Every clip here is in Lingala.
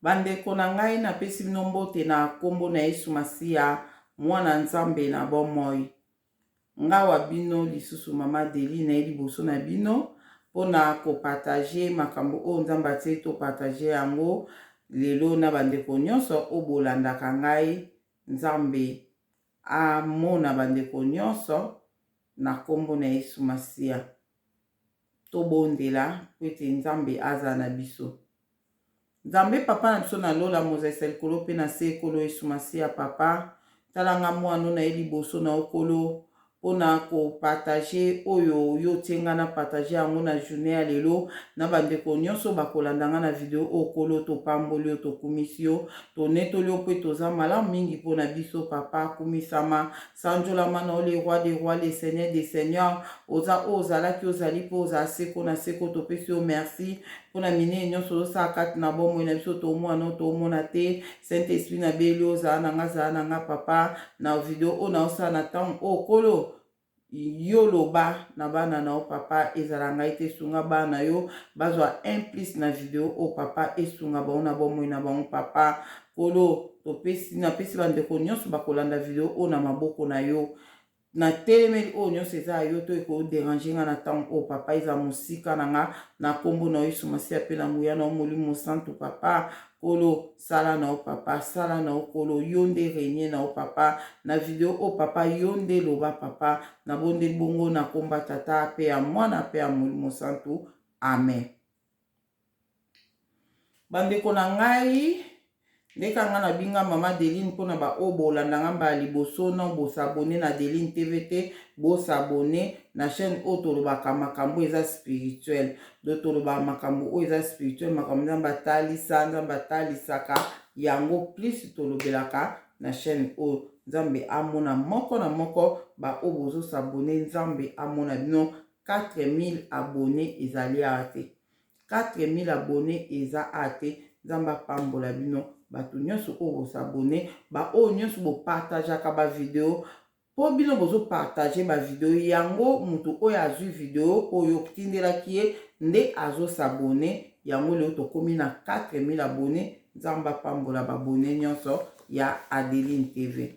Bandeko na ngai napesi bino mbote na kombo na Yesu Masiya mwana Nzambe na bomoi. Ngawa bino lisusu mama Deli na liboso na bino pona ko partager makambo o Nzambe atie to partager yango lelo na bandeko nyonso o bolandaka ngai. Nzambe amona bandeko nyonso na kombo na Yesu Masiya. To bondela pete Nzambe aza na biso. Nzambe papa na biso na lola Moses likolo pe na se ekolo Yesu Masiya papa talanga mwana na liboso na okolo pona ko partager oyo yo tienga na partager yango na journée ya lelo na bandeko nyonso bakolandanga na video okolo to pamboli to kumisio to netoli pe toza malamu mingi pona biso papa kumisama sanjola mana ole roi des rois les seigneurs des seigneurs oza ozala ki ozali po oza seko na seko to pesi o merci pona mine nyonso sa kati na bomo na biso to mwana to mona te Saint Esprit na beli oza na nga papa na video o na osa na temps okolo yoloba na bana na o papa ezala ngai te sunga bana yo bazwa implice na video o papa esunga bango na bomoi na bango papa kolo topesi na pesi bandeko nyonso bakolanda video o na maboko na yo na telemeli o nyonso eza yo to eko déranger nga na temps o papa eza mosika na nga na kombo na Yesu Masiya pe na nguya na Molimo Santu papa kolo sala na o papa sala na o kolo yonde renye na o papa na video o papa yonde loba papa na bonde bongo na komba tata pe ya mwana pe ya Molimo Santu amen. Bandeko na ngai ndeka nga na binga mama Deline mpona ba o bolandanga mba liboso na bosabone na Deline TV te bosabone na chaîne o tolobaka makambo eza spirituel do toloba makambo o eza spirituel makambo Nzambe atalisa Nzambe atalisaka yango plus tolobelaka na chaîne o Nzambe amona moko na moko ba o bozo sabone Nzambe amona bino 4000 abonnés ezali ate 4000 abonnés eza ate Nzambe pambola bino bato nyonso o s'abonner ba o nyonso bo partageaka ba video po bino bozo partager ba video yango mutu oyo azwi video oyo tindelaki ye nde azo s'abonner yango leo tokomi na 4000 abonnés Nzambe pambola ba abonnés nyonso ya Adeline TV.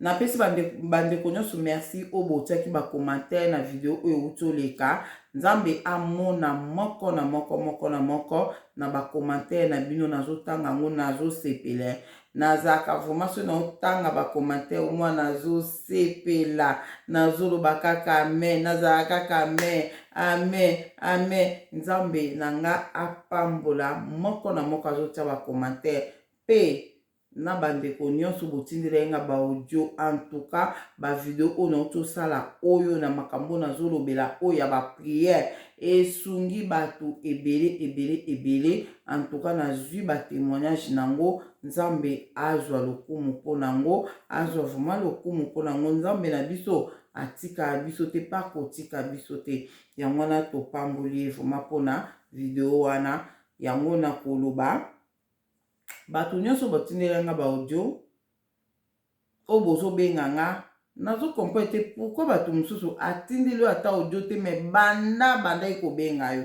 Na pesi bandeko nyonso merci o botiaki ba commentaire na video oyo utoleka Nzambe amona moko na moko na ba commentaire na bino nazotanga ngo nazo sepela nazaka vraiment na otanga ba commentaire moi nazo sepela nazoloba kaka amen nazaka kaka amen Nzambe nanga apambola moko na moko azotia ba commentaire pe na bandeko nyonso botindela nga ba audio en tout cas ba video o na tosala oyo na makambo nazolobela oyo ya ba prière esungi bato ebele en tout cas nazwi ba témoignage nango Nzambe azwa lokumu pona ngo azwa vraiment lokumu pona ngo Nzambe na biso atika biso te pa kotika biso te yango na topamboli vraiment pona video wana yango na koloba bato nyonso batindela nga ba audio o bozo benga nga nazo comprendre te pourquoi bato mosusu atindeli ata audio te me banda eko benga yo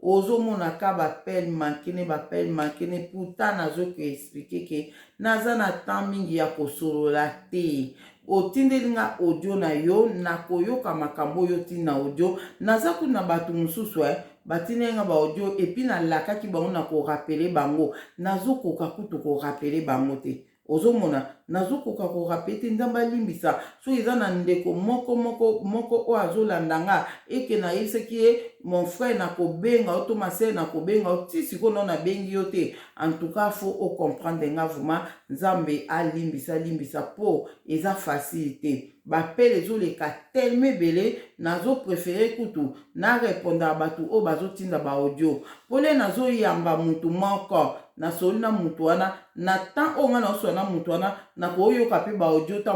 ozo mona ka bapel mankene pourtant nazo ko expliquer ke naza na temps mingi ya kosolola te otindeli nga audio na yo na koyoka makambo yo tina audio naza kuna bato mosusu batine nga ba audio et puis na lakaki bango na ko rappeler bango nazokoka kutu ko rappeler bango te ozomona nazokoka ko rappeler Nzambe limbisa so eza na ndeko moko o azolandanga eke na yeseki mon frère na kobenga o to ma sœur na kobenga o ti sikono na bengi yo te en tout cas faut o comprendre nga vraiment Nzambe limbisa po eza facilité bapel ezoleka tellement belé nazo préférer kutu na répondre à batu o bazotinda ba audio pole nazo yamba mutu moko na soli na mutu wana na temps o nga na oso na mutu wana na koyoka pe ba audio ta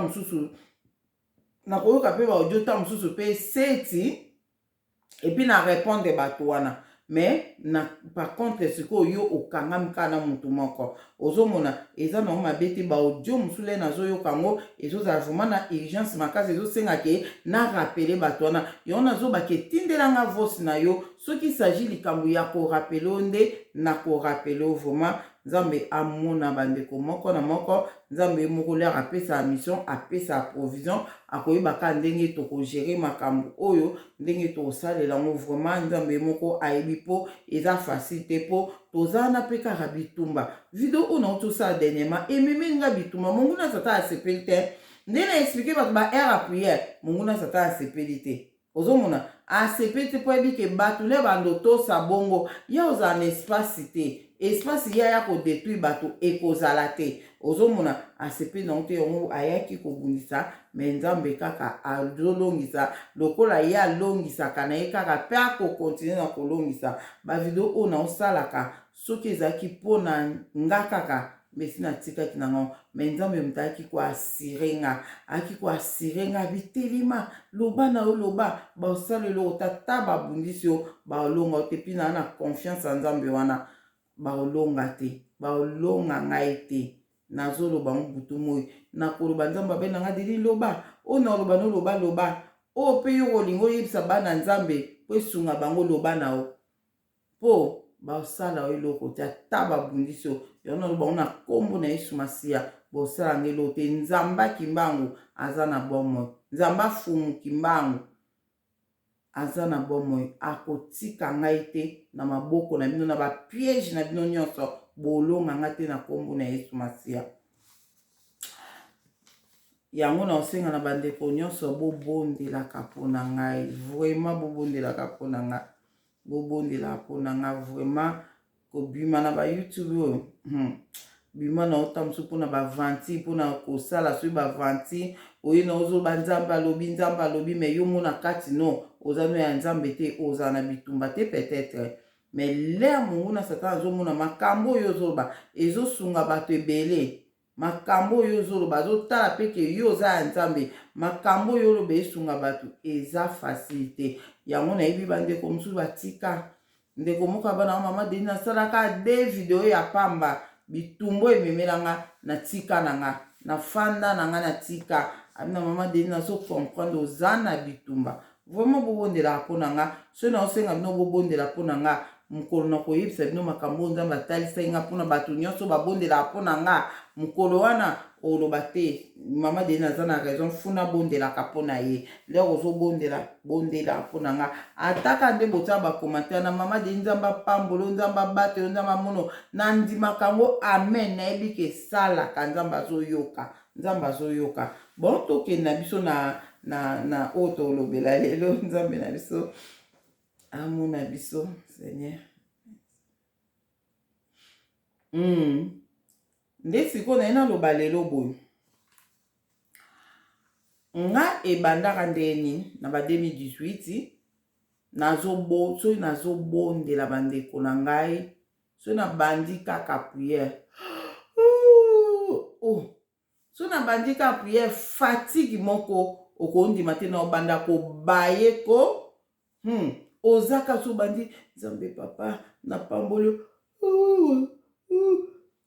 mususu pe seti et puis na répondre batu wana mais par contre siko yo okangami kana mutu moko ozomona eza na mabe te ba audio musule nazoyoka ngo ezozala vraiment na urgence makasi ezosenga ke na rappeler bato wana yo nazobake tindelanga voice na yo soki s'agit likambo ya korapele nde na korapele vraiment nzambe amona bandeko moko na moko nzambe moko lere apesa mission apesa provision akoyebaka ndenge tokogere makambo oyo ndenge tokosalela ngo vraiment nzambe moko ayebi po eza facile te po toza na pe kaka bitumba video oyo naotosala dernièrement ememeli nga bitumba monguna tata asepeli te nde na explike bato ba aire a priere monguna tata asepeli te ozomona asepeli te po yebi ke bato le bando tosa bongo ya ozala na espace te espace ya kodétruire bato ekozala te ozomona asepeli nango te yango ayaki kobundisa me nzambe kaka azolongisa lokola ye alongisaka na ye kaka mpe akokontinue na kolongisa bavideo oyo naosalaka soki ezalaki mpona nga kaka mesi natikaki nango me nzambe moto ayaki koasire nga ayaki koasire nga bitelema loba na yo loba baosalela otata babundisi yo baolonga yo te mpi na na confiance ya nzambe wana baolonga te baolonga ngai te nazoloba ngo butu moi nakoloba nzambe abe nanga deli loba oyo naloba noloba loba oyo mpe yo kolinga oyebisa bana nzambe mpo esunga bango loba na yo mpo baosala yo eloko te ata babundisi yo yo naloba ngo na nkombo na Yesu Masiya bosala ngo eloko te nzambe akimbangu aza na bomoi nzambe afumuki mbangu aza na bomoi akotika ngai te na maboko na bino na bapiège na bino nyonso bolonga nga te na nkombo na Yesu Masiya yango na osenga na bandeko nyonso bobondelaka mpona ngai vraiment bobondelaka mpona ngai bobondelaka mpona ngai vraiment kobima na ba YouTube oyo bima na otambusu mpona bavanti mpona kosala soki bavanti oye na ozoloba nzambe alobi me yo mona kati no oza no ya nzambe te ozala na bitumba te peut-être mais lere monguna satana azomona makambo oyo ozoloba ezosunga bato ebele makambo oyo ozoloba azotala mpe ke yo oza ya nzambe makambo oyo oloba esunga bato eza facilité yango nayebi bandeko mosusu batika ndeko moko abana mama deni nasalaka 2 video ya pamba bitumbo ememelanga na tika nanga na fanda nanga na tika abina mama deni naso comprendre oza na bitumba vraiment bobondela mpona nga so na osenga bino bobondela mpona nga mukolo na koyebisa bino makambo nzambe atalisa nga mpona bato nyonso babondela mpona nga mukolo wana oloba te mama deni aza na raison funa bondelaka mpona ye lere ozobondela mpona nga ataka nde botia bakomantere na mama deni nzambe apambolo nzambe abatelo nzambe amono na ndimaka yango amen nayebi ke esalaka nzambe azoyoka bon tokende na biso na oyo tolobela lelo nzambe na biso amona biso Seigneur nde sikoyo naye naloba lelo boye nga ebandaka ndeni na ba 2018 soki nazobondela bandeko na ngai soki nabandi kaka priere soki nabandi kaka priere fatigue moko okondima te na obanda kobaye ko ozaka so bandi nzambe papa na pambolo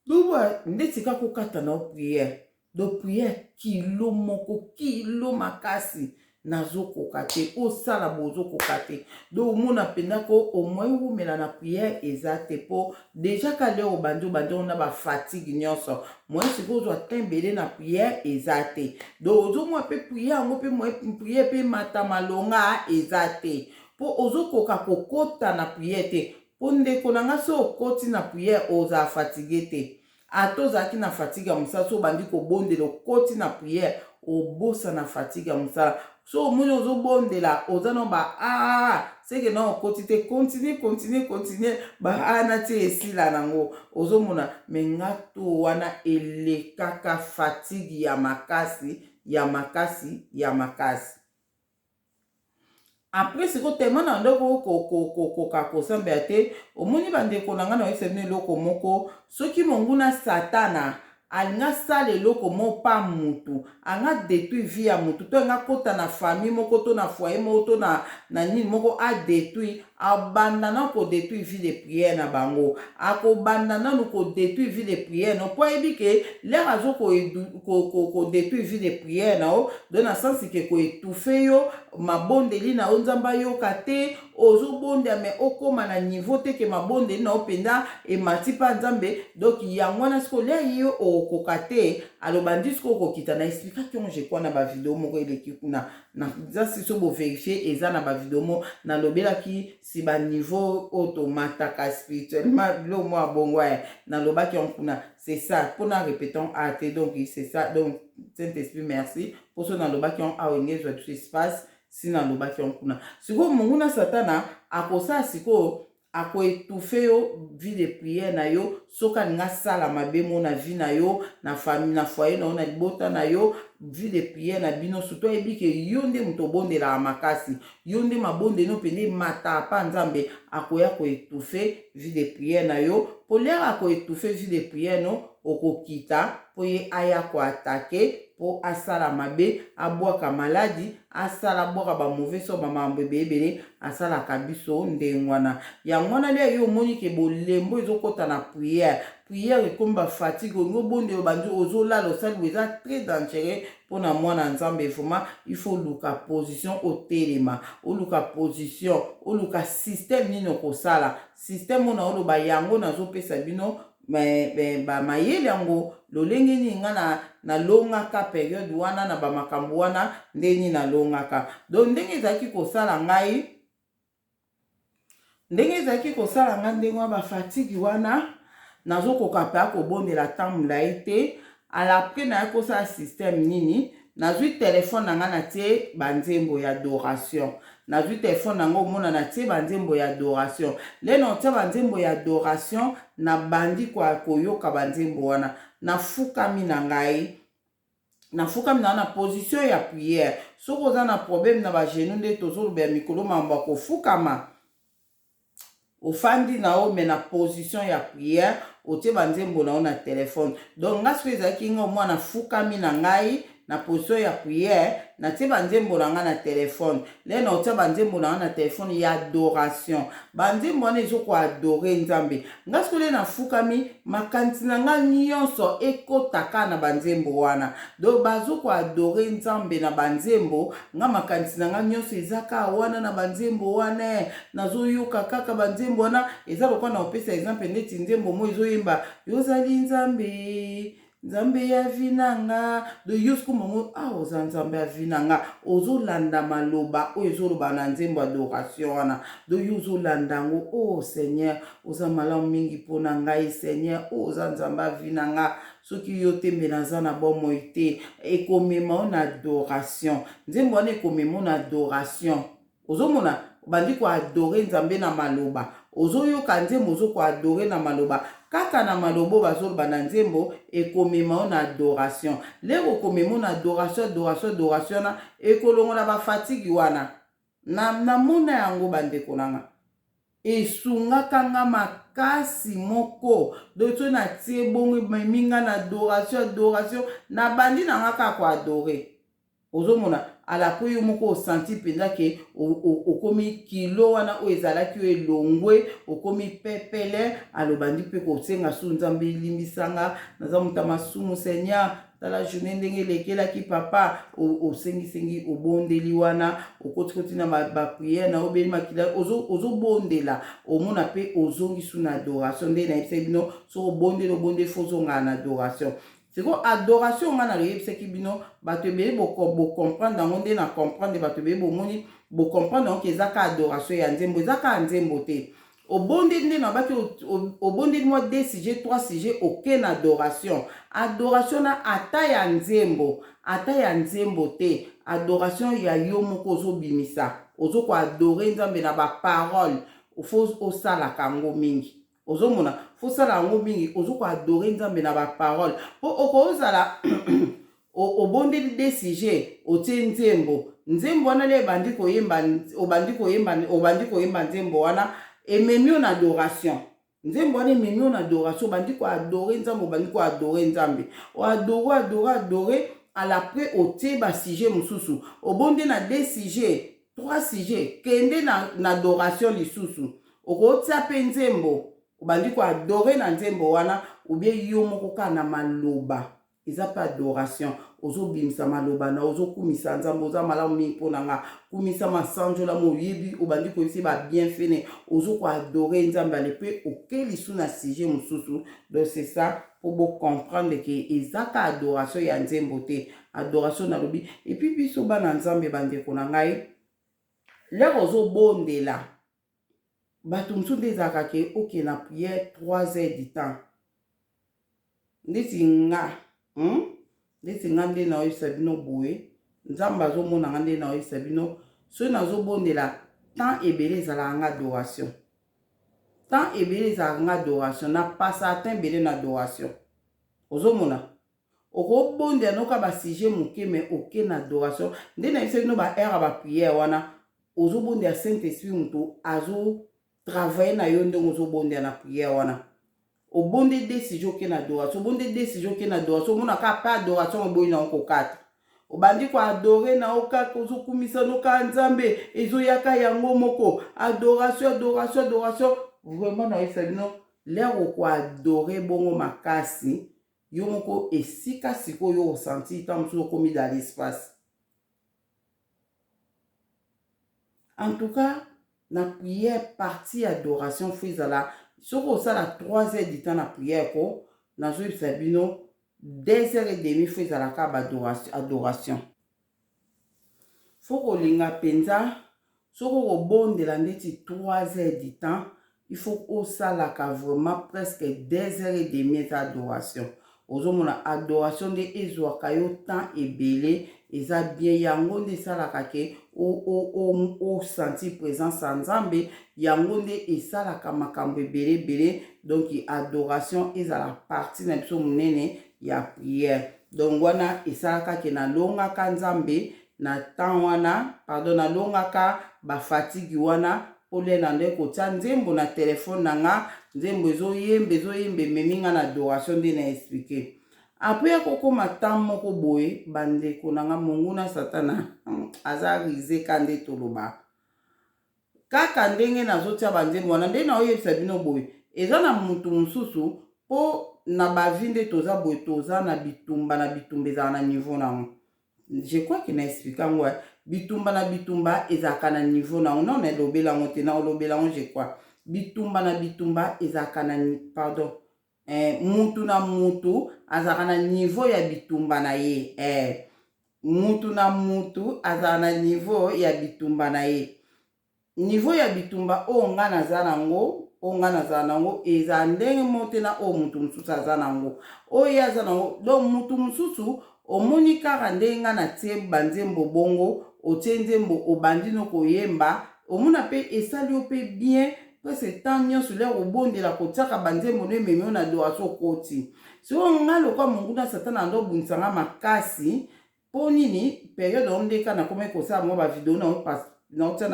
doba nde tika kokata na priere do priere kilo moko kilo makasi nazokoka te osala bozokoka te do omona mpenza ko omoi wumela na priere eza te po deja ka lero obandi na bafatigue nyonso moi sikoyo ozwa tembele na priere eza te do ozomwa mpe priere yango mpe moi priere mpe mata malonga eza te po ozokoka kokota na priere te po ndeko na nga so okoti na priere ozala fatigue te ata ozalaki na fatigue ya mosala so obandi kobondela okoti na priere obosa na fatigue ya mosala so omoni ozobondela oza na seke na okoti te continue baana ti esila nango ozomona me nga to wana elekaka fatigue ya makasi après sikoyo tellement na ndeko koka kosambela te omoni bandeko na nga na oyebisa bino eloko moko soki monguna satana alinga sala eloko moko pa mutu anga détruire vie ya mutu to anga kota na famille moko to na foyer moko to na nini moko adétruire abandana ko détruire vie de prière na bango akobandana no ko détruire vie de prière no po ebi ke l'air azo ko détruire vie de prière na o dans le sens que ko étouffer yo mabondeli na onzamba yo kate ozo bonde me okoma na niveau te ke mabondeli na openda e matipa nzambe donc yango na sko l'air yo okokate alobandi sko kokita na explication je crois na ba vidéo moko eleki kuna na za si so bo vérifier eza na ba vidéo mo na lobelaki si ba niveau automataka spirituellement lo mo abongo na lobaki on kuna c'est ça pour na répétons ate donc c'est ça donc Saint-Esprit merci pour ça na lobaki on a engagé tout espace si na lobaki on kuna siko munguna satana akosa siko ako étouffer yo vie de prière na yo soka nga sala mabe mo na vie na yo na famille na foyer na na libota na yo vie de prière na bino surtout ebi ke yonde muto bonde la makasi yonde mabonde no pende mata pa nzambe akoya ko étouffer vie de prière na yo pour l'air ako étouffer vie de prière no okokita po ye aya ko attaquer po asala mabe abwaka maladi asala bwaka ba mauvais so ba mambo ebele asala kabiso ndengwana yango na le yo moni ke bolembo ezokota na prière ekomba fatigue ngo bonde bandi ozolala osali eza très dangereux pona mwana nzambe vraiment il faut luka position au telema oluka position oluka système nino kosala système ona oloba yango nazopesa bino ba mayele yango lolenge ni nga na longaka période wana na ba makambo wana ndeni na longaka donc ndenge ezaki kosala ngai ndenge ba fatigue wana nazokoka pe akobondela temps mulai te alapres na yakosa système nini nazwi telefone na nga na tie banzembo ya adoration nazwi telefone nango omona na tie banzembo ya adoration leno tia banzembo ya adoration na bandi kwa koyoka banzembo wana nafukami na ngai na position ya prière soko oza na problème na ba genou nde tozolobela mikolo mambo akofukama ofandi na o me na position ya prière otie banzembo na o na telefone donc nga soki ezalaki nga omwana fukami na ngai na position ya prière na tie banzembo na nga na telefone lena otia banzembo na nga na telefone ya adoration banzembo wana ezoko adore nzambe nga soki le na fukami makanisi na nga nyonso ekotaka na banzembo wana donc bazoko adore nzambe na banzembo nga makanisi na nga nyonso ezaka wana na banzembo wana nazoyoka kaka banzembo wana eza lokwa na opesa exemple neti nzembo mo ezoyemba yozali nzambe nzambe ya vinanga de yosku momo oza nzambe ya vinanga ozolanda maloba oyo ezoloba na nzembo adoration wana do yozolanda ngo oh Seigneur oza malamu mingi mpona ngai Seigneur oza nzambe ya vinanga soki yo tembe naza na bomoi te ekomema o na adoration nzembo wana ekomema o na adoration ozomona bandi ko adore nzambe na maloba ozoyoka nzembo ozoko adore na maloba kaka na malobo bazoloba na nzembo ekomema o na adoration lero komema o na adoration na ekolongola ba fatigue wana na mona yango bandeko nanga esungaka nga makasi moko doto na tie bongo minga na adoration na bandi na nga kaka adore ozomona alapo yo moko osanti penza ke okomi kilo wana o ezalaki o elongwe okomi pepele alobandi pe kosenga su nzambe limbisanga naza muta masumu Seigneur tala journée ndenge lekelaki papa osengi obondeli wana okoti na ba prière na obeli makila ozobondela omona pe ozongi su na adoration nde na yebisa bino so obonde fozonga na adoration. C'est quoi adoration on a le c'est qui bino bato be bo comprendre dans nde na comprendre bato be bo moni bo comprendre donc ezaka adoration ya nzembo ezaka nzembo te obonde nde na bato obonde moi 2 sujets 3 sujets aucune adoration na ata ya nzembo te adoration ya yo moko ozobimisa ozoko adorer nzambe na ba parole faut osala kango mingi ozomona fosala yango mingi ozoko adore nzambe na ba parole po okozala obondeli de sujet otie nzembo wana le bandi koyemba nzembo wana ememio na adoration nzembo wana ememio na adoration bandi ko adore nzambe o adore à l'après otie ba sujet mususu obonde na de sujet trois sujets kende na adoration lisusu okotia pe nzembo obandi ko adorer na nzembo wana ubie yo moko ka na maloba eza pa adoration ozobimisa maloba na ozokumisa nzambe oza malamu mingi mpo na nga kumisa masanjola moyebi obandi koyebisa ba bienfait ne ozoko adorer nzambe ale mpe oke lisu na sujet mosusu. Donc c'est ça pour bo comprendre que ezaka adoration ya nzembo te adoration na lobi et puis biso bana nzambe bandeko na ngai lero ozobondela bato mosusu nde ezalaka ke oke na prière 3 heures du temps ndeti nga nde na oyebisa bino boye nzambe azomona nga nde na oyebisa bino soki nazobondela temps ebele ezalaka nga adoration temps ebele ezalaka nga adoration na pasa ata ebele na adoration ozomona okobondela noka basuje moke me oke na adoration nde na yebisa bino baere ya bapriere wana ozobondela saint esprit moto azotravaille na yo ndenge ozobondela na priere wana obonde décision ke na adoration obonde décision ke na adoration omona ka pa adoration oboyi na okokata obandi ko adore na okaka ozokumisa noka nzambe ezoyaka yango moko adoration vraiment na yebisa bino lero ko adore bongo makasi yo moko esika sikoyo osenti ntango mosusu okomi dans l'espace. En tout cas na prière partie adoration fo ezala soki osala 3 heures du temps na prière ko nazoyebisa bino 2 heures et demie fo ezalaka adoration fo kolinga mpenza soki okobondela ndeti 3 heures du temps il faut osalaka vraiment presque 2 heures et demie eza adoration ozomona adoration nde ezwaka yo temps ebele eza bien yango nde esalaka ke osenti présence ya nzambe yango nde esalaka makambo ebele donc adoration ezala partie na biso monene ya prière donc wana esalaka ke nalongaka nzambe na temps wana pardon nalongaka bafatigue wana olela nde kotia nzembo na telefone na nga nzembo ezoyembe ememi nga na adoration nde na explike apres ya kokoma temps moko boye bandeko na nga monguna satana aza rizeka nde toloba kaka ndenge nazotia banzembo wana nde naoyebisa bino boye eza na mutu mosusu mpo na bavi nde toza boye toza na bitumba ezala na niveau nango je crois que na explike yango bitumba ezalaka na niveau nango na ona elobela yango te na olobela yango je crois bitumba ezalaka na pardon mutu na mutu azalaka na niveau ya bitumba na ye mutu na mutu azalaka na niveau ya bitumba na ye niveau ya bitumba oyo nga naza nango eza ndenge mote na oyo mutu mosusu aza nango oyo aza nango donc mutu mosusu omoni kaka ndenge nga natie banzembo bongo otie nzembo obandi no koyemba omona pe esali yo pe bien pese temps nyonso lero obondela kotiaka banzembo no ememi yo na adoration okoti sikoyo nga lokwa monguna satana ando obundisa nga makasi mpo nini periode ondeka nakomi kosala mwa bavideo naotia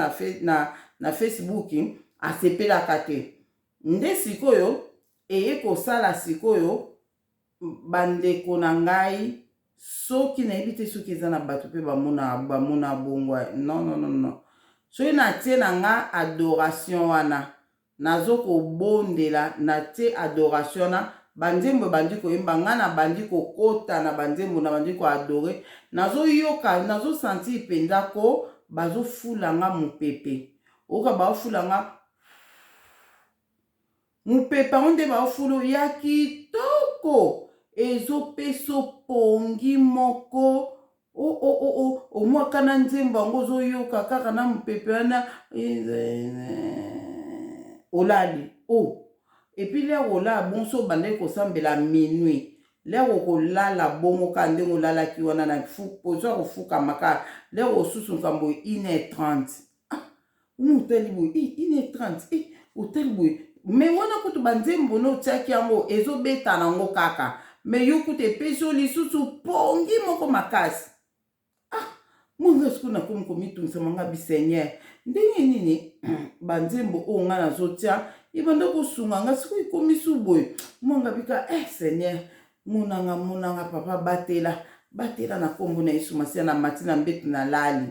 na Facebook asepelaka te nde sikoyo eye kosala sikoyo bandeko na ngai soki nayebi te soki eza na bato mpe bamona bongo non soki natie na nga adoration wana nazokobondela natie adoration wana banzembo bandi koyemba nga na bandi kokota na banzembo na bandi koadore nazoyoka nazosanti mpenza ko bazofula nga mopepe oka bafula nga mopepe yango nde bafulu ya kitoko ezopesa pongi moko omwaka na nzembo yango ozoyoka kaka na mopepe wana olali epuis lero olala bonso obandaki kosambela minuit lero kolala bongo ka ndenge olalaki wana na pozwa kofukama ka lero osusu nkambo 1h30 otali boye 1h30 otali boye me wana kutu banzembo no otiaki yango ezobeta nango kaka me yo kutu epesi yo lisusu pongi moko makasi monga siku nakomi komitungisa manga biseigneur ndenge nini banzembo oyo nga nazotia ebanda kosunga nga siku ekomi su boye monga bika seigneur monanga papa batela na kombo na Yesu Masiya na mati na mbetu na lali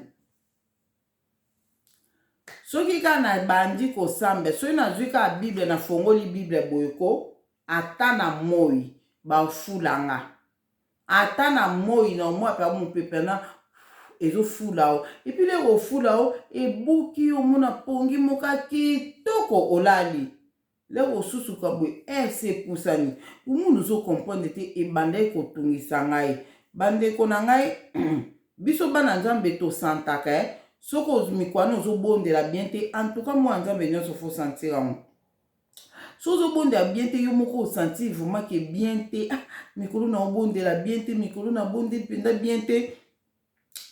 soki ka na bandi kosamba soki nazwi ka bible na fongoli bible boyeko ata na moi bafulanga ata na moi na omoi pe mopepe na ezofula o epi le kofula o ebuki omona pongi moka kitoko olali le kosusuka boye sepusani omundu ozokomprendre te ebandai kotungisa ngai bandeko na ngai biso bana nzambe tosantaka soko mikwana ozobondela bien te en tout cas mwa nzambe nyonso fo sentir yango so ozobondela bien te yo moko osentir vraiment ke bien te mikolo na obondela bien te mikolo na bondeli mpenza bien te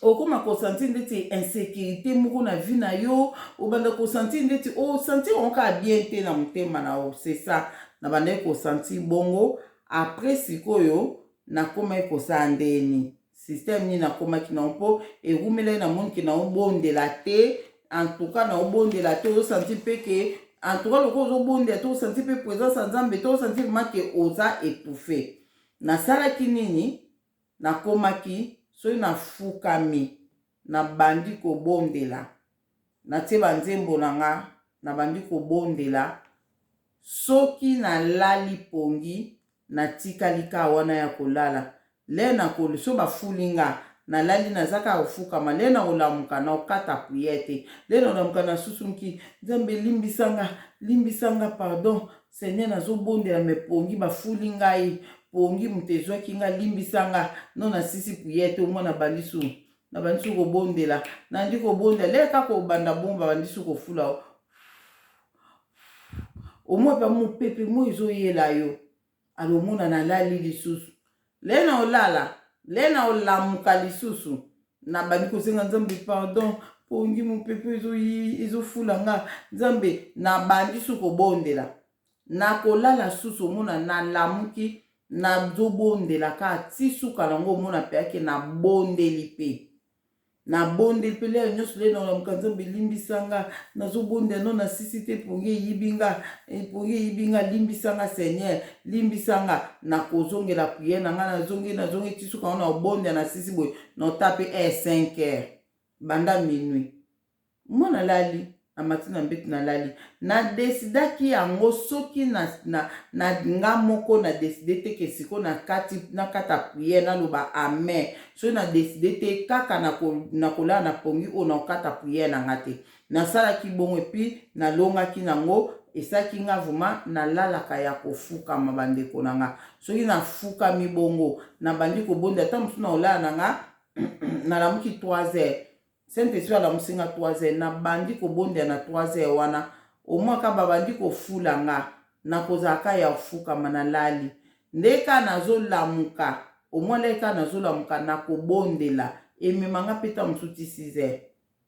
okoma kosentir ndeti insécurité moko na vie na yo obanda kosentir ndeti osentir onka bien te na motema na yo c'est ça na bandai kosentir bongo après sikoyo nakomai kosala ndeni système nini nakomaki na mpo erumelai na moniki na obondela te en tout cas na obondela te osentir mpe ke en tout cas loko ozobondela te osentir mpe présence ya nzambe te osentir vraiment ke oza étouffé nasalaki nini nakomaki soki nafukami nabandi kobondela natie banzembo na nga nabandi kobondela soki nalali pongi natikali ka wana ya kolala le nakoli so bafulinga nalali nazaka kofukama le na olamuka na okata priere te le na olamuka na susumki nzambe limbisanga pardon seigneur nazobondela me pongi bafuli ngai pongi moto ezwaki nga limbisanga no nasisi priere te omwana bandisu na bandisu kobondela nandi kobondela le kaka obanda bomba bandisu kofula omoi pa mopepe moi ezoyela yo alomona nalali lisusu le na olala le na olamuka lisusu na bandi kosenga nzambe pardon pongi mopepe ezofula nga nzambe na bandi su kobondela na kolala susu omona nalamuki nazobondela ka ti suka nango omona peake na bondeli pe le nyonso le na olamuka nzambe limbisanga nazobondela no nasisi te pongi eyibinga limbisanga seigneur limbisanga na kozongela priere na nga nazongi ti suka ngo na obondela nasisi boye na otape 5 heures banda minuit mona lali na matina mbeti nalali na desidaki yango soki na nga moko na deside te ke siko na kata priere naloba amen soki na deside te kaka na kolala na pongi oyo na okata priere na nga te nasalaki bongo epi nalongaki nango esaki nga vraimen nalalaka ya kofukama bandeko na nga soki nafukami bongo nabandi kobonda ata mosusu na olala na nga nalamuki 3 heures Saint-Esprit alamusi nga 3 heures nabandi kobondela na 3 heures wana omwaka babandi kofula nga nakozalaka ya kofukama nalali ndeka nazolamuka omwaleka nazolamuka nakobondela ememanga peta mosusu 6 heures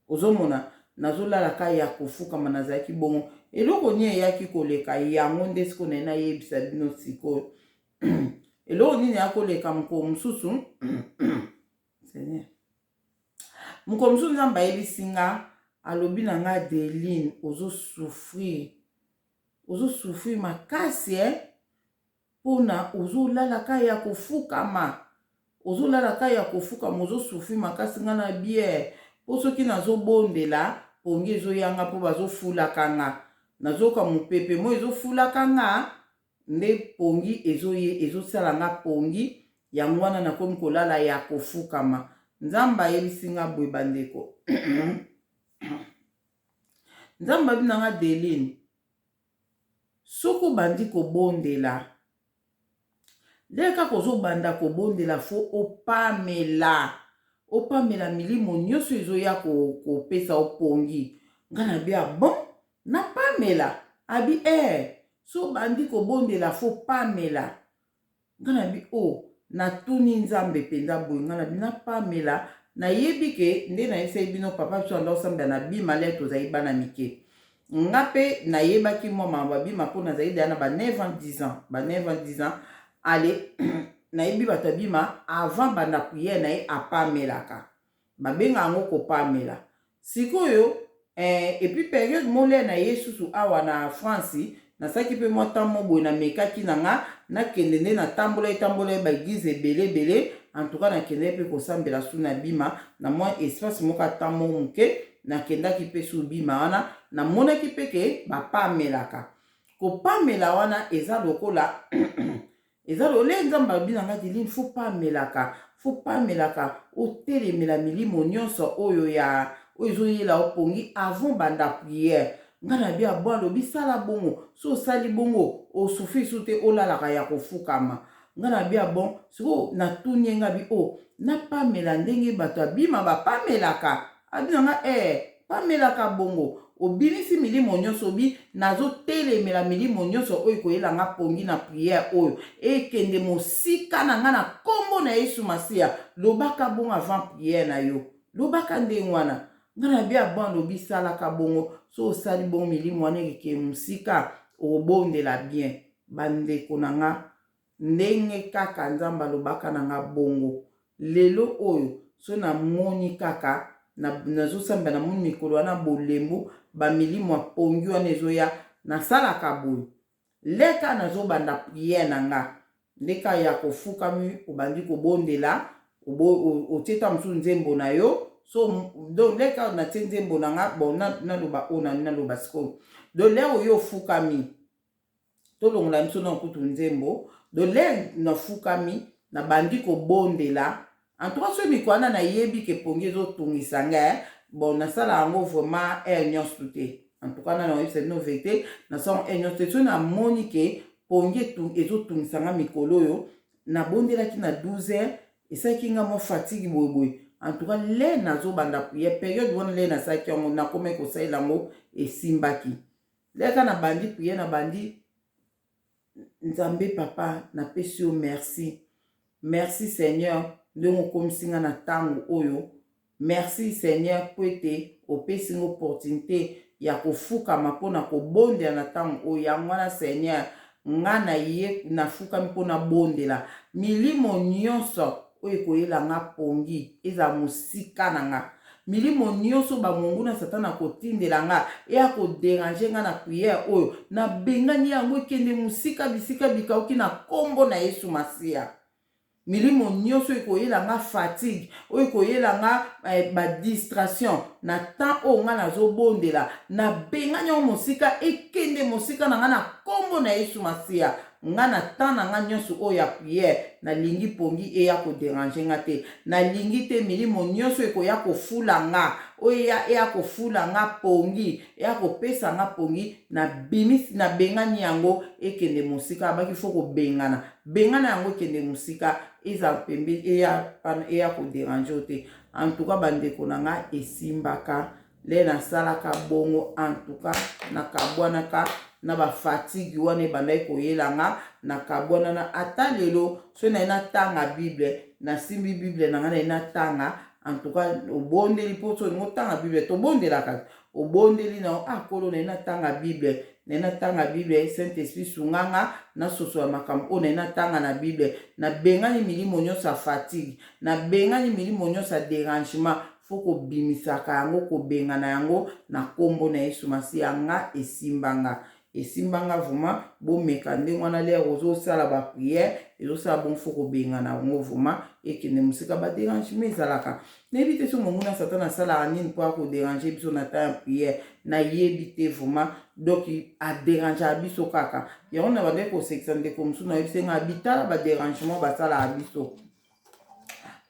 ozomona nazolalaka ya kofukama nazalaki bongo eloko nini eyaki koleka yango nde siko na ye nayebisa bino sikoyo eloko nini yakoleka moko mosusu Seigneur moko mosusu nzambe ayebisi nga alobi na nga Deline ozosouffrir makasi mpona ozolalaka ya kofukama ozosouffrir makasi nga na biere mpo soki nazobondela pongi ezoyanga mpo bazofulaka nga nazoka mopepe mo ezofulaka nga nde pongi ezosala nga pongi yango wana nakomi kolala ya kofukama nzambe ayebisi nga boye bandeko nzambe abi na nga Deline soki obandi kobondela leka kozobanda kobondela fo opamela milimo nyonso ezoya kopesa opongi nga na bia bon napamela abi so bandi kobondela fo pamela nga na bi natuni nzambe mpenza boye nga na bi napamela nayebi ke nde nayebisaki bino papa biso anda osambela na bima le tozali bana mike nga mpe nayebaki mwa makambo ya bima mpo nazali deya na ba 9 ans 10 ans ale nayebi bato ya bima avant banda priere na ye apamelaka babenga yango kopamela sikoyo epuis periode mole na ye susu awa na France nasalaki mpe mwa ntango boye namekaki na nga nakende nde natambola baeglize ebele en tout cas nakende mpe kosambela su na bima na mwa espace moko ata mo moke nakendaki mpe so bima wana namonaki mpe ke bapamelaka kopamela wana eza lokola eza lole nzambe abinanga tili fo pamelaka otelemela milimo nyonso oyo ya oyo ezoyela opongi avant banda prière nga na bia bwalo bisala bongo so osali bongo osufi so te olalaka ya kofukama nga na bia bon siko natuni nga bi napamela ndenge bato abima bapamelaka abinanga pamelaka bongo obimisi milimo nyonso bi nazotelemela milimo nyonso oyo koyelanga pongi na prière oyo ekende mosika na nga na kombo na Yesu Masiya lobaka bongo avant prière na yo lobaka ndenge wana nga na bia bando bisalaka bongo so osali bongo milimo wana ekeke mosika obondela bien bandeko na nga ndenge kaka nzambe alobaka na nga bongo lelo oyo so namoni kaka nazosamba na moni mikolo wana bolembo bamilimo apongi wana ezoya nasalaka boye leka nazobanda prière na nga ndeka ya kofukami obandi kobondela otieta mosusu nzembo na yo so donc leka natie nzembo na nga bon naloba ona naloba sikoyo donc lelo oyo ofukami tolongola miso na kutu nzembo donc lelo nafukami nabandi kobondela en tout cas so mikwana na yebi ke pongi ezotungisa nga bon nasala yango vraiment nyonso te en tout cas na oyebisa bino vérité nasala nyonso te so namoni ke pongi ezotungisa nga mikolo oyo nabondelaki na 12h esalaki nga mwa fatigue boyeboye en tout cas le nazobanda prière période wana le nasalaki yango nakoma kosalela yango esimbaki leka nabandi prière nabandi nzambe papa napesi yo merci Seigneur ndenge okomisi nga na ntango oyo merci Seigneur po ete opesi nga opportunité ya kofukama mpona kobondela na ntango oyo yango wana Seigneur nga na ye nafukami mpona bondela milimo nyonso oyo ekoyela nga pongi eza mosika na nga milimo nyonso bamongu na satana kotindela nga eya koderange nga na prière oyo nabengani yango ekende mosika bisika bikauki na kombo na Yesu Masiya milimo nyonso ekoyela nga fatigue oyo ekoyela nga distraction na temps oyo nga nazobondela nabengani yango mosika ekende mosika na nga na kombo na Yesu Masiya nga na temps na nga nyonso oyo ya prière nalingi pongi eya koderange nga te nalingi te milimo nyonso ekoya kofula nga oyo eya kofula nga pongi eya kopesa nga pongi nabengani yango ekende mosika abaki fo kobengana bengana yango ekende mosika eza pembe eya koderange te en tout cas bandeko na nga esimbaka le nasalaka bongo en tout cas nakabwanaka na bafatigue wana ebandaki koyela nga nakabwana na ata lelo so naye natanga bible nasimbi bible na nga naye natanga en tout cas obondeli mpo so olingi otanga bible tobondelaka obondeli na akolo naye natanga bible naye natanga bible Saint Esprit sunganga nasosola makambo oyo naye natanga na bible nabengani milimo nyonso ya fatigue nabengani milimo nyonso ya dérangement fo kobimisaka yango kobengana yango na kombo na Yesu Masiya nga esimbanga vraiment bomeka ndenge wana lere ozosala baprière ezosala bon fo kobengana yango vraiment ekende mosika badérangement ezalaka nayebi te so monguna satana asalaka nini mpo akoderange biso na temps ya prière nayebi te vraiment donc adérangeaka biso kaka yango na bandeki kosekisa ndeko mosusu nayebi nga bitala badérangement basalaka biso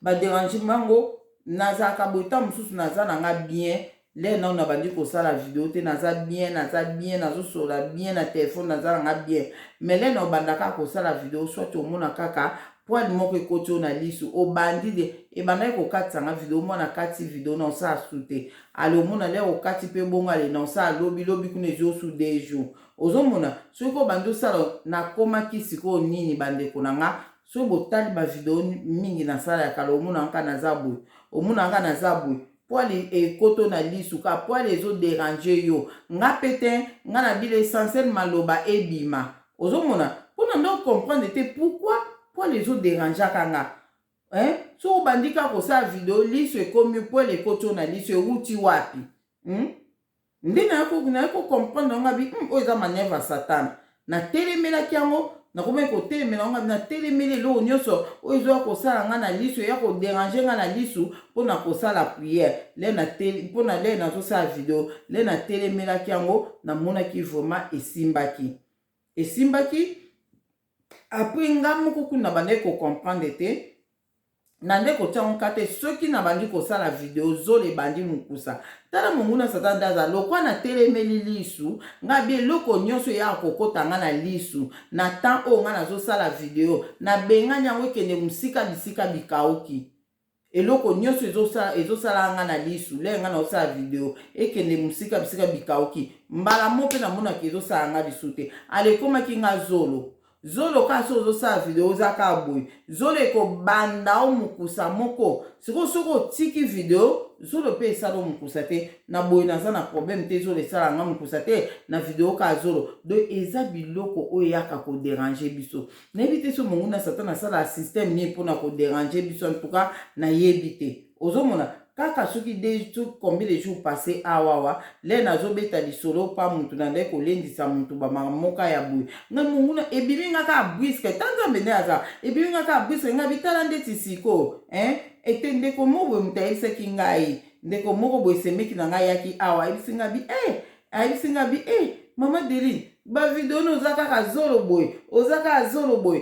badérangement ngo nazalaka boye ntango mosusu naza na nga bien le nao nabandi kosala video te naza bien nazosola bien na telefone naza na nga bien mais le na obandaka kosala video soit omona kaka poile moko ekoti oyo na lisu obandi de ebandaki kokatisa nga video omona kati video na osala su te ale omona le okati mpe bongo ale na osala lobi kuna ezosu 2 jours ozomona soki obandi osala nakomaki sikoyo nini bandeko na nga so botali bavideo mingi nasala ya kala omona nka naza boye poile ekoto na lisuka poile ezoderange yo nga pete nga na bile essentiel maloba ebima ozomona mpona ndo comprendre te pourquoi poile ezoderangeaka nga so obandika kosala video liso ekomi poile ekoto na liso euti wapi nde naye ko comprendre nga bi oyo eza manevre ya satana natelemelaki yango na komé ko telemela nga na telemeli lo nyonso o ezo ko sala nga na lisu ya ko déranger nga na lisu pona ko sala prière le na tele pona le na zo sala vidéo le na telemela kiango na mona ki vraiment esimbaki après nga moko kuna bande ko comprendre te na nde kotiango te soki na bandi kosala video zolo ebandi mokusa tala monguna satan daza lokwa na telemeli lisu nga bi eloko nyonso ya kokota nga na lisu na temps oyo nga nazosala video na bengani yango ekende mosika bisika bikauki eloko nyonso ezosala nga na lisu le nga nazosala video ekende mosika bisika bikauki mbala mo mpe namonaki ezosala nga lisu te alekomaki nga zolo kasi ozosala video ozaka boye zolo ekobanda o mokusa moko siko soko otiki video zolo mpe esala o mokusa te na boye naza na problème te zolo esala nga mokusa te na video ka zolo donc eza biloko oyo eyaka kodéranger biso nayebi te so monguna satan asala système nini mpona kodéranger biso en tout cas nayebi te ozomona kaka soki combien de jours passé awawa le nazobeta lisolo pa mutu na nde kolendisa mutu bamamoka ya boye nga monguna ebimi nga ka bwiske tanzambe nde aza ebimi nga ka bwiske nga bitala ndeti siko ete ndeko moko boye mutu ayebisaki ngai ndeko moko boye semeki na ngai yaki awa ayebisi nga bi mama Deline bavideo no oza kaka zolo boye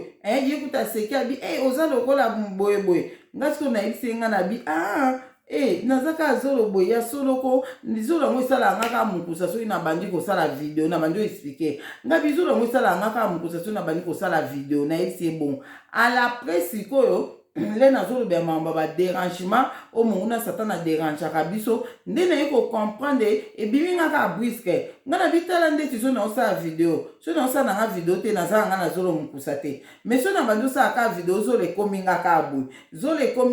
yekuta seki abi oza lokola boye nga siko nayebisi nga na bi nazaka zolo boye ya soloko zolo yango esala nga ka mokusa soki na bandi kosala video na bandi oexplike nga bizolo yango esala nga ka mokusa soki na bandi kosala video nayebisi bon ala presse sikoyo le nazoloba mamba badérangement o monguna satan adérangeaka biso nde naye kocomprendre ebimi nga ka briske nga na bitala ndeti so naosala video so naosala nga video te nazala nga na zolo mokusa te mais so na bandi osala ka video zolo ekomi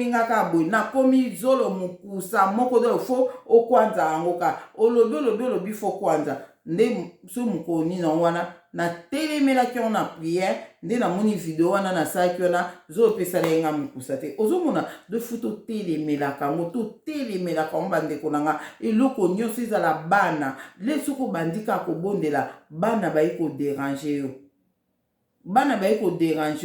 nga ka boye nakomi zolo mokusa moko do fo okwanza yango ka olobi fo kwanza nde so mokoni na wana na telemelaki yango na prière nde namoni video wana nasalaki wana zopesala ye nga mokusa te ozomona de fu totelemelaka yango totelemelaka yango bandeko na nga eloko nyonso ezala bana le soki obandika kobondela bana bayi kodérange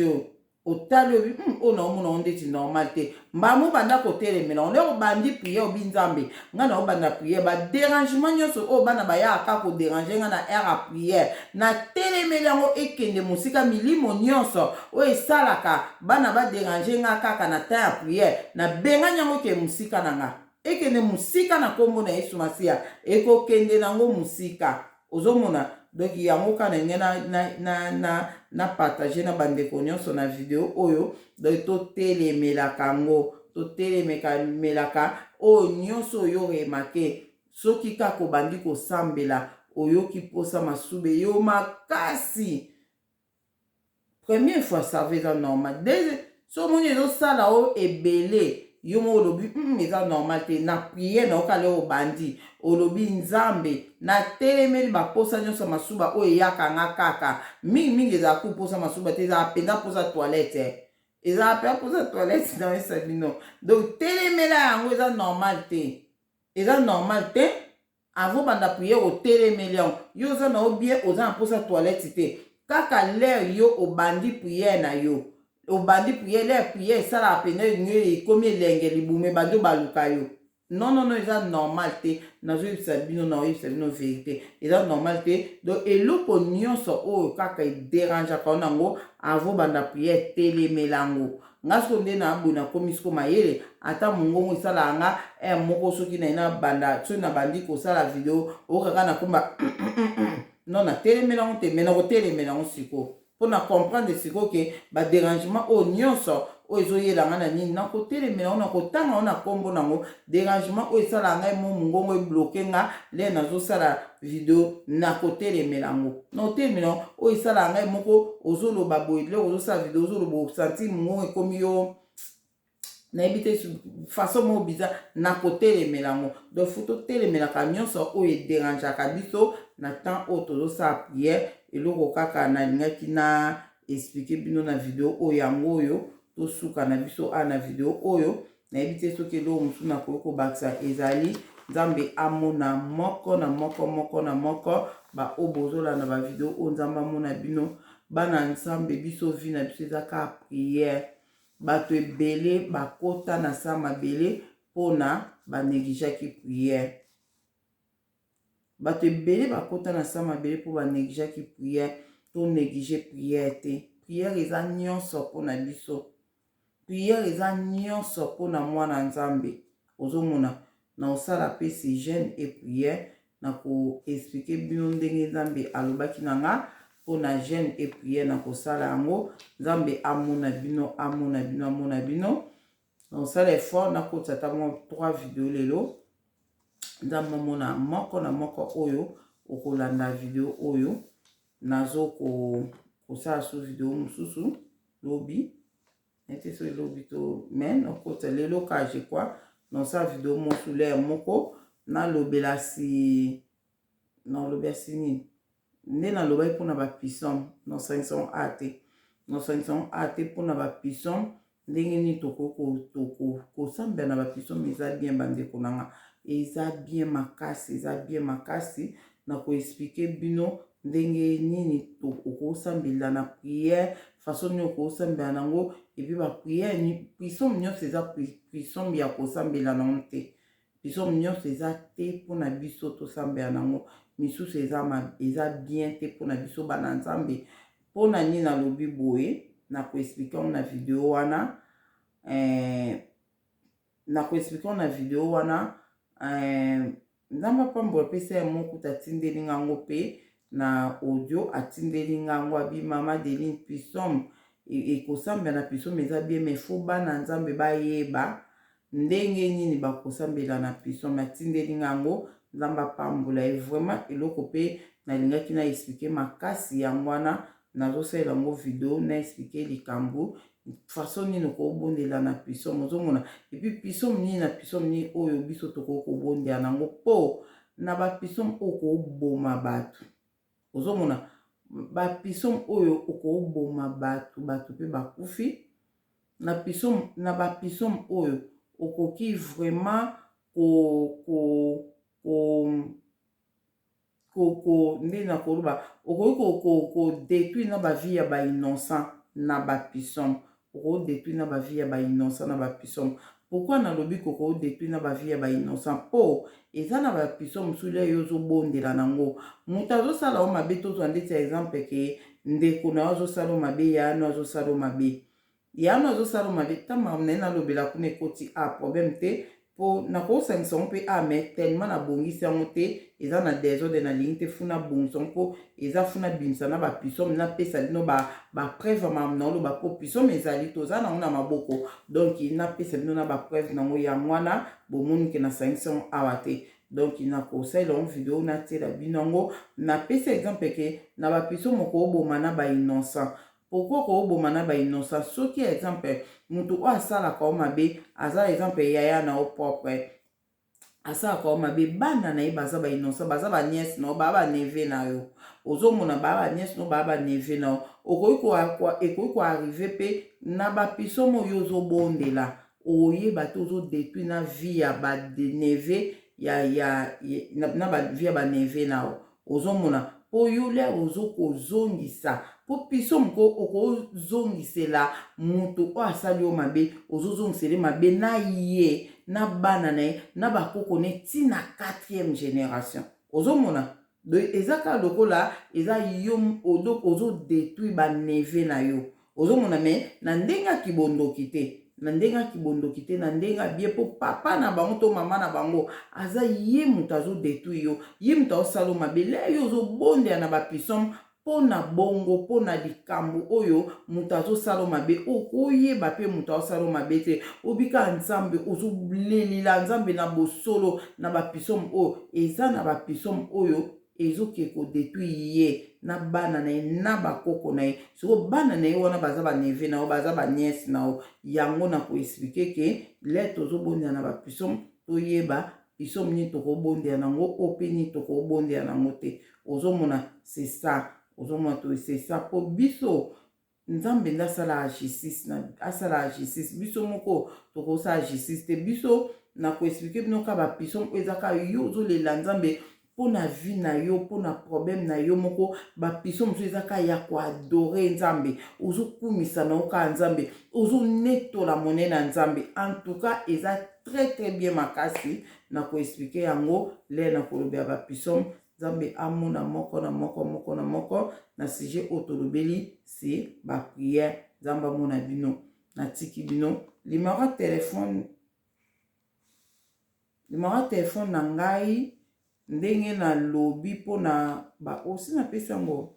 yo otali obi o na omona ondeti normal te mbamo banda kotelemela onde obandi prière obi nzambe nga na obanda prière badérangement nyonso oyo bana bayaka kodérange nga na aire ya prière na telemela yango ekende mosika milimo nyonso oyo esalaka bana badérange nga kaka na temps ya prière na bengani yango ke mosika na nga ekende mosika na kombo na Yesu Masiya ekokende nango mosika ozomona donc yango kana nge na partager na bandeko nyonso na video oyo donc totelemelaka yango totelemelaka oyo nyonso oyo remake soki kaka obandi kosambela oyoki posa masube yo makasi première fois ça eza normal deuxième so moni ezosala oyo ebele yo mo olobi eza normal te na prière na okale obandi olobi nzambe na telemeli baposa nyonso masuba oyo eyaka nga kaka mingi ezala kuposa masuba te ezala mpenza posa toilette ezala mpenza posa toilette na esa bino donc telemela yango eza normal te avant banda prière otelemeli yango yo oza na obien oza na posa toilette te kaka lere yo obandi prière na yo obandi prière le prière esala pene nyo ekomi elenge libume bando baluka yo non eza normal te nazoyebisa bino na oyebisa bino vérité eza normal te donc eloko nyonso oyo kaka ederangeaka nango avo banda prière telemelango nga siko nde na boye nakomi siko mayele ata mongongo esala nga moko soki na ina banda soki na bandi kosala video okaka na komba non na telemelango te me na kotelemelango siko mpona comprendre siko ke badérangement oyo nyonso oyo ezoyelanga na nini na kotelemela na kotanga na kombo nango dérangement oyo esala ngai mo mongongo ebloke nga le nazosala video na kotelemela yango na kotelemela oyo esala ngai moko ozoloba boye le ozosala video ozoloba osanti mongongo ekomi yo nayebi te façon moko bizarre na kotelemela yango donc fo totelemelaka nyonso oyo ederangeaka biso na temps oyo tozosala prière eloko kaka nalingaki na expliquer bino na video oyo yango oyo tosuka na biso na video oyo nayebi te soki eloko mosusu nakoki kobakisa ezali nzambe amona moko na moko baoyo bozolanda bavideo oyo nzambe amona bino bana nzambe biso vi na biso eza kaka prière. Bato ebele bakota na sa mabele mpona banegligeaki prière. Bato ebele bakota na sa mabele mpo banegligeaki prière. To néglige prière te. Prière eza nyonso mpona biso. Prière eza nyonso mpona mwana nzambe. Ozomona na osala pe si jeûne et prière na ko expliquer bino ndenge nzambe alobaki na nga mpona jeûne et prière na kosala yango. Nzambe amona bino, amona bino, amona bino. Na osala effort na kotisa ta 3 vidéo lelo. Nzambe amona moko na moko oyo okolanda vidéo oyo. Nazo kosala so vidéo mosusu lobi. Nete so lobi to men okota lelo ka je crois na sa vidéo mosulaire moko na lobela si na lobela si ni nde na lobai mpona ba puissant na 500 AT na 500 AT mpona ba puissant ndenge ni toko sambela na ba puissant eza bien bandeko nanga eza bien makasi na ko expliquer bino ndenge nini okosambela na prière façon nini okosambela nango epi ba prière ni puissant nyonso eza puissant ya kosambela nango te. Puissant nyonso eza te mpona biso tosambela nango. Misusu eza bien te mpona biso bana nzambe. Mpona nini nalobi boye na koexplike na video wana nzambe apambola pesa ya mokuta atindeli ngango pe na audio atindeli ngango abi mama Deline puissant ekosambela na puissant eza bien mais fo bana nzambe bayeba ndenge nini bakosambela na puissant atindeli ngango. Nzambe apambola e vraiment eloko pe nalingaki na expliquer makasi yango wana nazosalela yango video na expliquer likambo façon nini okobondela na puissant mozomona epi puissant nini na puissant nini oyo biso tokokobondela nango po na ba puissant okoboma bato. Ozomona ba puissant oyo okoboma bato pe bakufi na ba puissant oyo okoki vraiment nde na koloba okoki ko détruire na ba vie ya ba innocent na ba puissant. Oko détruire na ba vie ya ba innocent na ba puissant. Pourquoi na lobi ko détruire na ba vie ya ba innocent po eza na ba puissant musule yo zo bondela nango. Mutu azosala o mabe to ndeti exemple ke ndeko na azosala o mabe ya no azosala o mabe. Ya no azosala o mabe tama na lobela kuna ekoti a problème te. Po na ko sangisa pe mais tellement na bongisi yango te eza na désordre na ligne te funa bongisa po eza funa bimisa na ba puissant na pesa bino ba preuve na lo ba po puissant ezali to za na na maboko donc na pesa bino na ba preuve nango ya mwana bomoni ke na sangisa awate. Donc na ko sala on vidéo na tela binango na pesa exemple ke na ba puissant moko oboma na ba innocent. Pourquoi ko oboma na ba innocent soki exemple mutu o asala ka o mabe aza exemple yaya na o propre asala ka o mabe bana na ye baza ba innocent baza ba nièce no ba neve na yo ozomona ba nièce no ba neve na yo okoki ko arriver pe na ba puissant mo yo zobondela oyeba te ozo détruire na vie ya ba neve na ba vie ya ba neve na yo ozomona po yo le ozo kozongisa po puissant moko okozongisela mutu o asali o mabe ozozongisele mabe na ye na bana na ye na bakoko ne ti na 4e génération. Ozomona ezaka lokola eza yo ozo détruire ba neve na yo. Ozomona me na ndenga kibondoki te na ndenga bien po papa na bango to mama na bango aza ye mutu azo détruire yo ye mutu osala mabe le yo ozobondela na ba puissant pona bongo pona likambo oyo mutu azosala mabe okoyeba pe mutu azosala mabe te obika nzambe ozolelela nzambe na bosolo na ba puissant oyo eza na ba puissant oyo ezoke ko détruire ye na bana na ye na bakoko na ye siko bana na ye wana baza ba neve na yo baza ba nièce na yo yango na ko expliquer ke le tozobondela na ba puissant toyeba puissant nini tokobondela nango ope nini tokobondela nango te. Ozomona c'est ça. Ozomona to c'est ça po biso nzambe nda sala justice na asala justice biso moko tokosala justice te biso na ko expliquer bino ka ba puissant ezaka yo ozolela nzambe pona vie na yo, pona problème na yo moko, ba piso mosusu ezaka ya ko adorer nzambe, ozo kumisa na oka nzambe, ozo netola monene na nzambe. En tout cas, eza très bien makasi na ko expliquer yango le na kolobya ba piso nzambe amona moko na moko na sujet otolobeli c'est ba prière nzambe amona bino. Na tiki bino numéro téléphone na ngai ndenge na lobi pona ba aussi na pesa ngo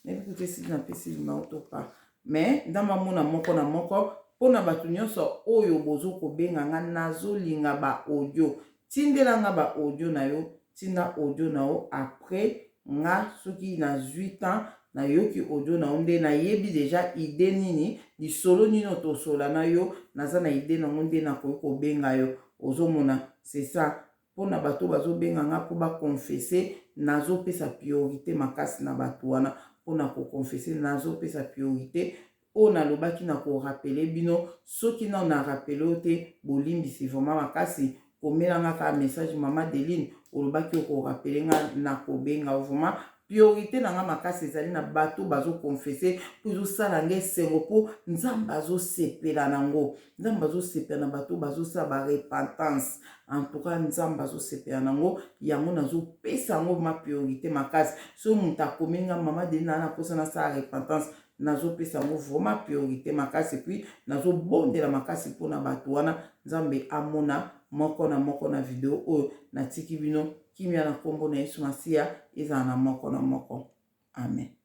nebi si na pesi numéro to pa mais ndamba mona moko na moko pona batu nyonso oyo bozo ko benga nga nazo linga ba audio tindela nga ba audio na yo tinda audio na yo après nga soki na 8 ans na yoki audio na onde na yebi déjà idée nini di solo nini otosola na yo naza na idée na onde na ko benga yo ozomona c'est ça pona bato bazo benga nga po ba confesser nazo pesa priorité makasi na bato wana pona ko confesser nazo pesa priorité ona lobaki na ko rappeler bino soki na na rappeler te bolimbi c'est vraiment makasi komela nga ka message Maman Deline olobaki ko rappeler nga na ko benga vraiment priorité na nga makasi ezali na bato bazo confesser po ezosala nga esengo po nzambe azosepela nango, nzambe azosepela na bato bazosala ba repentance. En tout cas nzambe azosepela nango yango nazopesa yango ma priorité makasi. So moto akomi nga Maman Deline na posa na sala repentance nazopesa yango vraiment priorité makasi puis nazobondela makasi mpona bato wana nzambe amona moko na video oyo natiki bino kimia na kombo na Yesu Masiya ezala na moko. Amen.